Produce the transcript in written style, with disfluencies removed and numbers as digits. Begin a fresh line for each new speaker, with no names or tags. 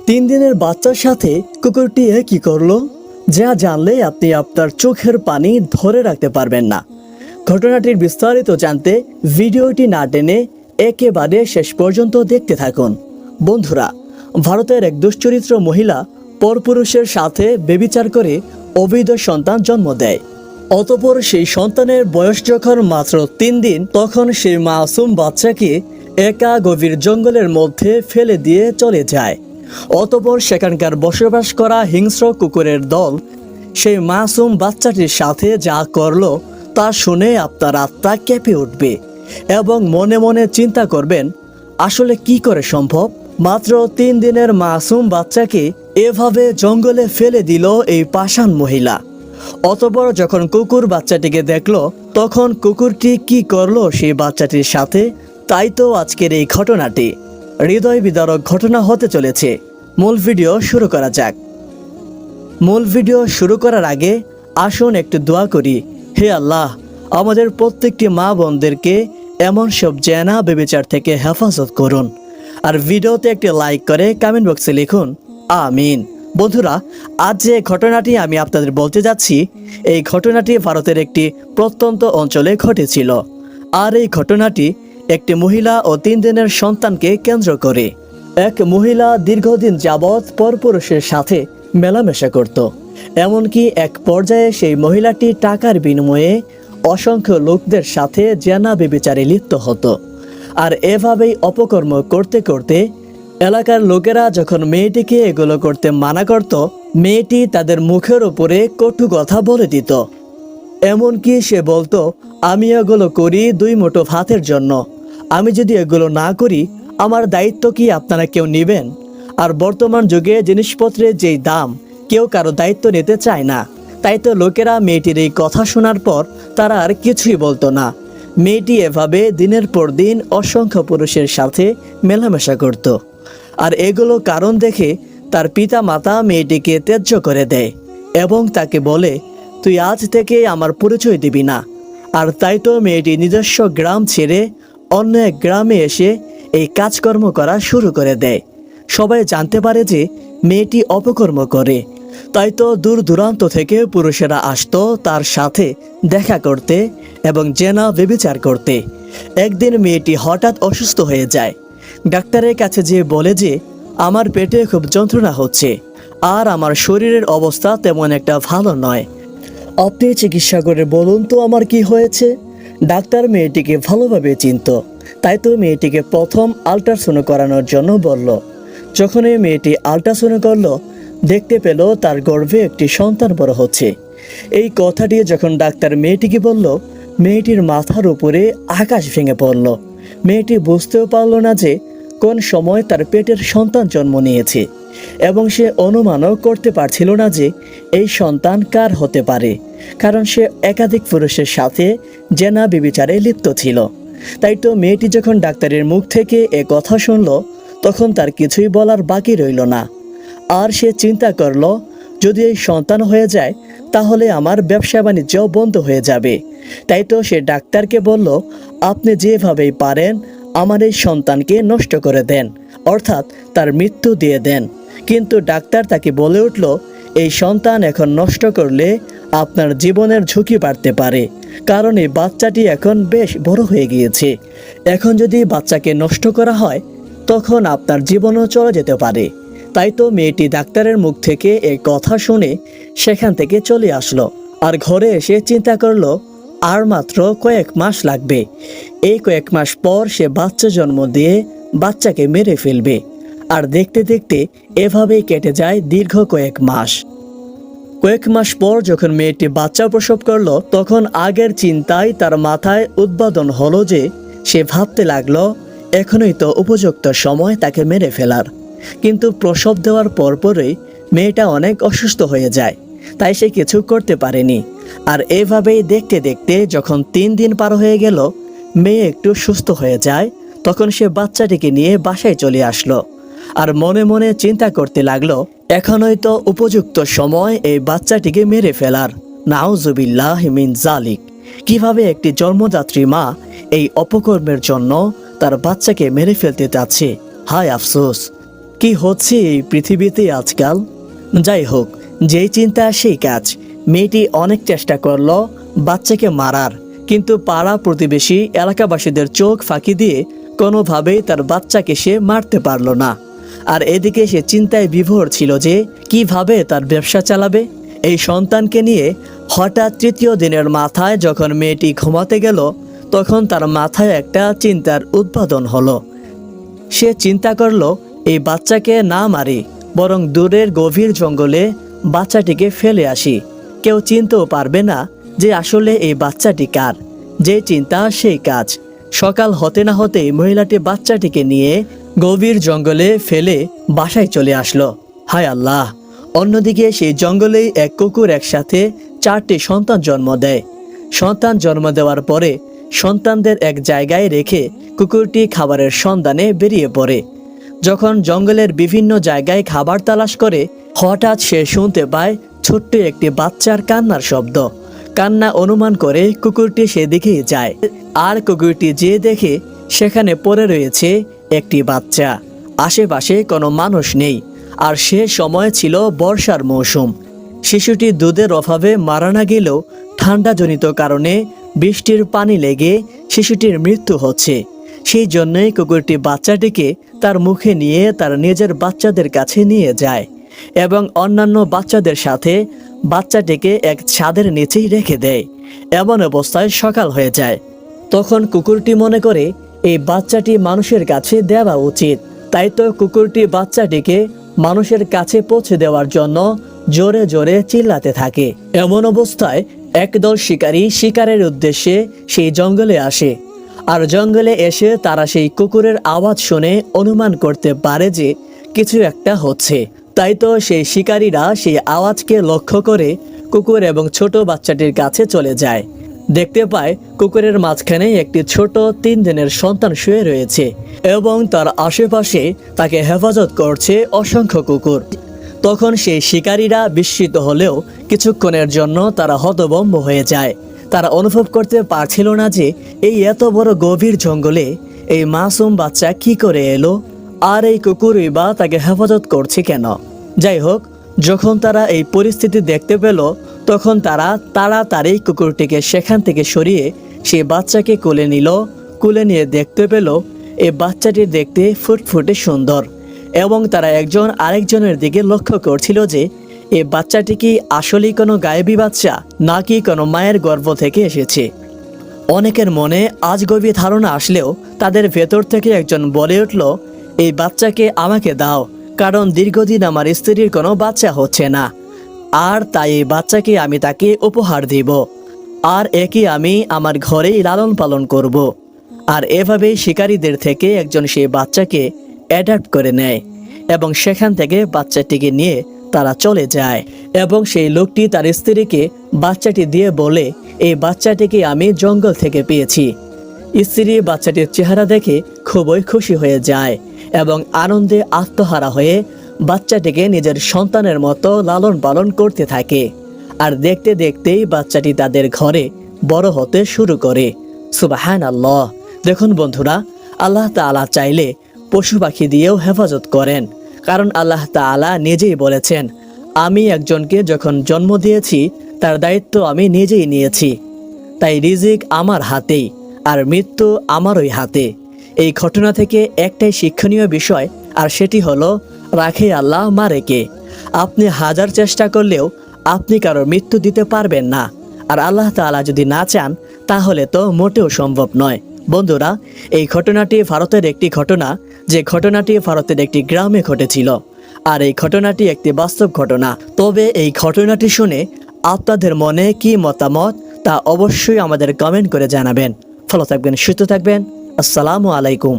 3 দিনের বাচ্চার সাথে কুকুরটি কি করলো, যা জানলে আপনি আপনার চোখের পানি ধরে রাখতে পারবেন না। ঘটনাটির বিস্তারিত জানতে ভিডিওটি না টেনে একেবারে শেষ পর্যন্ত দেখতে থাকুন। বন্ধুরা, ভারতের এক দুশ্চরিত্র মহিলা পরপুরুষের সাথে ব্যভিচার করে অবৈধ সন্তান জন্ম দেয়। অতঃপর সেই সন্তানের বয়স যখন মাত্র 3 দিন, তখন সেই মাসুম বাচ্চাকে একা গভীর জঙ্গলের মধ্যে ফেলে দিয়ে চলে যায়। অতঃপর সেখানকার বসবাস করা হিংস্র কুকুরের দল সেই মাসুম বাচ্চাটির সাথে যা করলো তা শুনে আপনার আত্মা কেঁপে উঠবে এবং মনে মনে চিন্তা করবেন, আসলে কি করে সম্ভব? মাত্র 3 দিনের মাসুম বাচ্চাকে এভাবে জঙ্গলে ফেলে দিল এই পাষাণ মহিলা। অতঃপর যখন কুকুর বাচ্চাটিকে দেখলো, তখন কুকুরটি কি করলো সেই বাচ্চাটির সাথে, তাই তো আজকের এই ঘটনাটি হৃদয় বিদারক ঘটনা হতে চলেছে। মূল ভিডিও শুরু করা যাক। মূল ভিডিও শুরু করার আগে আসুন একটু দোয়া করি। হে আল্লাহ, আমাদের প্রত্যেকটি মা বোনদেরকে এমন সব জেনা ব্যভিচার থেকে হেফাজত করুন। আর ভিডিওতে একটি লাইক করে কমেন্ট বক্সে লিখুন আমিন। বন্ধুরা, আজ যে ঘটনাটি আমি আপনাদের বলতে যাচ্ছি, এই ঘটনাটি ভারতের একটি প্রত্যন্ত অঞ্চলে ঘটেছিল। আর এই ঘটনাটি একটি মহিলা ও 3 দিনের সন্তানকে কেন্দ্র করে। এক মহিলা দীর্ঘদিন যাবৎ পরপুরুষের সাথে মেলামেশা করত। এমনকি এক পর্যায়ে সেই মহিলাটি টাকার বিনিময়ে অসংখ্য লোকদের সাথে জেনা ব্যভিচারে লিপ্ত হতো। আর এভাবেই অপকর্ম করতে করতে এলাকার লোকেরা যখন মেয়েটিকে এগুলো করতে মানা করত, মেয়েটি তাদের মুখের উপরে কটু কথা বলে দিত। এমনকি সে বলতো, আমি এগুলো করি 2 মুঠো ভাতের জন্য, আমি যদি এগুলো না করি আমার দায়িত্ব কি আপনারা কেউ নেবেন? আর বর্তমান যুগে জিনিসপত্রের যেই দাম, কেউ কারো দায়িত্ব নিতে চায় না। তাই তো লোকেরা মেয়েটির এই কথা শোনার পর তারা আর কিছুই বলতো না। মেয়েটি এভাবে দিনের পর দিন অসংখ্য পুরুষের সাথে মেলামেশা করত। আর এগুলো কারণ দেখে তার পিতা মাতা মেয়েটিকে ত্যায্য করে দেয় এবং তাকে বলে, তুই আজ থেকে আমার পরিচয় দিবি না। আর তাই তো মেয়েটি নিজস্ব গ্রাম ছেড়ে অন্য এক গ্রামে এসে এই কাজকর্ম করা শুরু করে দেয়। সবাই জানতে পারে যে মেয়েটি অপকর্ম করে। তাই তো দূর দূরান্ত থেকে পুরুষেরা আসতো তার সাথে দেখা করতে এবং জেনা ব্যভিচার করতে। একদিন মেয়েটি হঠাৎ অসুস্থ হয়ে যায়। ডাক্তারের কাছে যেয়ে বলে যে, আমার পেটে খুব যন্ত্রণা হচ্ছে আর আমার শরীরের অবস্থা তেমন একটা ভালো নয়, আপনি চিকিৎসা করে বলুন তো আমার কি হয়েছে। ডাক্তার মেয়েটিকে ভালোভাবে চিনত, তাই তো মেয়েটিকে প্রথম আল্ট্রাসাউন্ড করানোর জন্য বলল। যখন এই মেয়েটি আল্ট্রাসাউন্ড করলো, দেখতে পেল তার গর্ভে একটি সন্তান বড় হচ্ছে। এই কথাটি যখন ডাক্তার মেয়েটিকে বলল, মেয়েটির মাথার উপরে আকাশ ভেঙে পড়ল। মেয়েটি বুঝতেও পারল না যে কোন সময় তার পেটের সন্তান জন্ম নিয়েছে এবং সে অনুমানও করতে পারছিল না যে এই সন্তান কার হতে পারে, কারণ সে একাধিক পুরুষের সাথে জেনা ব্যভিচারে লিপ্ত ছিল। তাই তো মেয়েটি যখন ডাক্তারের মুখ থেকে এ কথা শুনল, তখন তার কিছুই বলার বাকি রইল না। আর সে চিন্তা করল, যদি এই সন্তান হয়ে যায় তাহলে আমার ব্যবসা বাণিজ্য বন্ধ হয়ে যাবে। তাই তো সে ডাক্তারকে বলল, আপনি যেভাবেই পারেন আমার এই সন্তানকে নষ্ট করে দেন, অর্থাৎ তার মৃত্যু দিয়ে দেন। কিন্তু ডাক্তার তাকে বলে উঠল, এই সন্তান এখন নষ্ট করলে আপনার জীবনের ঝুঁকি বাড়তে পারে, কারণ এই বাচ্চাটি এখন বেশ বড় হয়ে গিয়েছে। এখন যদি বাচ্চাকে নষ্ট করা হয় তখন আপনার জীবনও চলে যেতে পারে। তাই তো মেয়েটি ডাক্তারের মুখ থেকে এই কথা শুনে সেখান থেকে চলে আসলো। আর ঘরে এসে চিন্তা করলো, আর মাত্র কয়েক মাস লাগবে। এই কয়েক মাস পর সে বাচ্চা জন্ম দিয়ে বাচ্চাকে মেরে ফেলবে। আর দেখতে দেখতে এভাবেই কেটে যায় দীর্ঘ কয়েক মাস। কয়েক মাস পর যখন মেয়েটি বাচ্চা প্রসব করলো, তখন আগের চিন্তায় তার মাথায় উদ্বোধন হলো যে সে ভাবতে লাগলো, এখনই তো উপযুক্ত সময় তাকে মেরে ফেলার। কিন্তু প্রসব দেওয়ার পরপরই মেয়েটা অনেক অসুস্থ হয়ে যায়, তাই সে কিছু করতে পারেনি। আর এভাবেই দেখতে দেখতে যখন 3 দিন পার হয়ে গেল, মেয়ে একটু সুস্থ হয়ে যায়, তখন সে বাচ্চাটিকে নিয়ে বাসায় চলে আসলো। আর মনে মনে চিন্তা করতে লাগলো, এখনই তো উপযুক্ত সময় এই বাচ্চাটিকে মেরে ফেলার। নাউজুবিল্লাহ মিন জালিক। কিভাবে একটি জন্মদাত্রী মা এই অপকর্মের জন্য তার বাচ্চাকে মেরে ফেলতে চাচ্ছে, হায় আফসোস। কি হচ্ছে এই পৃথিবীতে আজকাল। যাই হোক, যেই চিন্তা সেই কাজ। মেয়েটি অনেক চেষ্টা করলো বাচ্চাকে মারার, কিন্তু পাড়া প্রতিবেশী এলাকাবাসীদের চোখ ফাঁকি দিয়ে কোনোভাবেই তার বাচ্চাকে সে মারতে পারল না। আর এদিকে সে চিন্তায় বিভোর ছিল যে কিভাবে তার ব্যবসা চালাবে। এই সন্তানকে নিয়ে হঠাৎ তৃতীয় দিনের মাথায় যখন মেয়েটি ঘুমাতে গেল, তখন তার মাথায় একটা চিন্তার উদ্বোধন হলো। সে চিন্তা করলো এই বাচ্চাকে না মারি, বরং দূরের গভীর জঙ্গলে বাচ্চাটিকে ফেলে আসি। কেউ চিনতেও পারবে না যে আসলে এই বাচ্চাটি কার। যে চিন্তা সেই কাজ। সকাল হতে না হতেই মহিলাটি বাচ্চাটিকে নিয়ে গভীর জঙ্গলে ফেলে বাসায় চলে আসলো। হায় আল্লাহ! অন্যদিকে সেই জঙ্গলেই এক কুকুর একসাথে 4টি সন্তান জন্ম দেয়। সন্তান জন্ম দেওয়ার পরে সন্তানদের এক জায়গায় রেখে কুকুরটি খাবারের সন্ধানে বেরিয়ে পড়ে। যখন জঙ্গলের বিভিন্ন জায়গায় খাবার তালাশ করে, হঠাৎ সে শুনতে পায় ছোট্ট একটি বাচ্চার কান্নার শব্দ। কান্না অনুমান করে কুকুরটি সেদিকেই যায়, আর কুকুরটি যেয়ে দেখে সেখানে পড়ে রয়েছে একটি বাচ্চা। আশেপাশে কোনো মানুষ নেই, আর সে সময় ছিল বর্ষার মৌসুম। শিশুটি দুধের অভাবে মারা না গেলেও ঠান্ডাজনিত কারণে বৃষ্টির পানি লেগে শিশুটির মৃত্যু হচ্ছে। সেই জন্যই কুকুরটি বাচ্চাটিকে তার মুখে নিয়ে তার নিজের বাচ্চাদের কাছে নিয়ে যায় এবং অন্যান্য বাচ্চাদের সাথে বাচ্চাটিকে এক ছাদের নিচেই রেখে দেয়। এমন অবস্থায় সকাল হয়ে যায়। তখন কুকুরটি মনে করে এই বাচ্চাটি মানুষের কাছে দেওয়া উচিত। তাই তো কুকুরটি বাচ্চাটিকে মানুষের কাছে পৌঁছে দেওয়ার জন্য জোরে জোরে চিল্লাতে থাকে। এমন অবস্থায় একদল শিকারী শিকারের উদ্দেশ্যে সেই জঙ্গলে আসে। আর জঙ্গলে এসে তারা সেই কুকুরের আওয়াজ শুনে অনুমান করতে পারে যে কিছু একটা হচ্ছে। তাই তো সেই শিকারীরা সেই আওয়াজকে লক্ষ্য করে কুকুর এবং ছোট বাচ্চাটির কাছে চলে যায়। দেখতে পায় কুকুরের মাঝখানে একটি ছোট 3 দিনের সন্তান শুয়ে রয়েছে এবং তার আশেপাশে তাকে হেফাজত করছে অসংখ্য কুকুর। তখন সেই শিকারীরা বিস্মিত হলেও কিছুক্ষণের জন্য তারা হতভম্ব হয়ে যায়। তারা অনুভব করতে পারছিল না যে এই এত বড় গভীর জঙ্গলে এই মাসুম বাচ্চা কি করে এলো, আর এই কুকুরই বা তাকে হেফাজত করছে কেন। যাই হোক, যখন তারা এই পরিস্থিতি দেখতে পেল, তখন তারা তাড়াতাড়ি কুকুরটিকে সেখান থেকে সরিয়ে সেই বাচ্চাকে কোলে নিল। কোলে নিয়ে দেখতে পেল এই বাচ্চাটি দেখতে ফুটফুটে সুন্দর, এবং তারা একজন আরেকজনের দিকে লক্ষ্য করছিল যে এই বাচ্চাটি কি আসলেই কোনো গায়েবী বাচ্চা নাকি কোনো মায়ের গর্ভ থেকে এসেছে। অনেকের মনে আজগবি ধারণা আসলেও তাদের ভেতর থেকে একজন বলে উঠল, এই বাচ্চাকে আমাকে দাও, কারণ দীর্ঘদিন আমার স্ত্রীর কোনো বাচ্চা হচ্ছে না, আর তাই এই বাচ্চাকে আমি তাকে উপহার দিব, আর একে আমি আমার ঘরেই লালন পালন করব। আর এভাবেই শিকারীদের থেকে একজন সেই বাচ্চাকে অ্যাডাপ্ট করে নেয় এবং সেখান থেকে বাচ্চাটিকে নিয়ে তারা চলে যায়। এবং সেই লোকটি তার স্ত্রীকে বাচ্চাটি দিয়ে বলে, এই বাচ্চাটিকে আমি জঙ্গল থেকে পেয়েছি। স্ত্রী বাচ্চাটির চেহারা দেখে খুবই খুশি হয়ে যায় এবং আনন্দে আত্মহারা হয়ে বাচ্চাটিকে নিজের সন্তানের মতো লালন পালন করতে থাকে। আর দেখতে দেখতেই বাচ্চাটি তাদের ঘরে বড় হতে শুরু করে। সুবহানাল্লাহ! দেখুন বন্ধুরা, আল্লাহ তাআলা চাইলে পশু পাখি দিয়েও হেফাজত করেন, কারণ আল্লাহ তাআলা নিজেই বলেছেন, আমি একজনকে যখন জন্ম দিয়েছি তার দায়িত্ব আমি নিজেই নিয়েছি। তাই রিজিক আমার হাতেই, আর মৃত্যু আমারই হাতে। এই ঘটনা থেকে একটাই শিক্ষণীয় বিষয়, আর সেটি হলো, রাখে আল্লাহ মারে কে। আপনি হাজার চেষ্টা করলেও আপনি কারোর মৃত্যু দিতে পারবেন না, আর আল্লাহ তাআলা যদি না চান তাহলে তো মোটেও সম্ভব নয়। বন্ধুরা, এই ঘটনাটি ভারতের একটি ঘটনা, যে ঘটনাটি ভারতের একটি গ্রামে ঘটেছিল। আর এই ঘটনাটি একটি বাস্তব ঘটনা। তবে এই ঘটনাটি শুনে আপনাদের মনে কি মতামত তা অবশ্যই আমাদের কমেন্ট করে জানাবেন। ভালো থাকবেন, সুস্থ থাকবেন। আসসালামু আলাইকুম।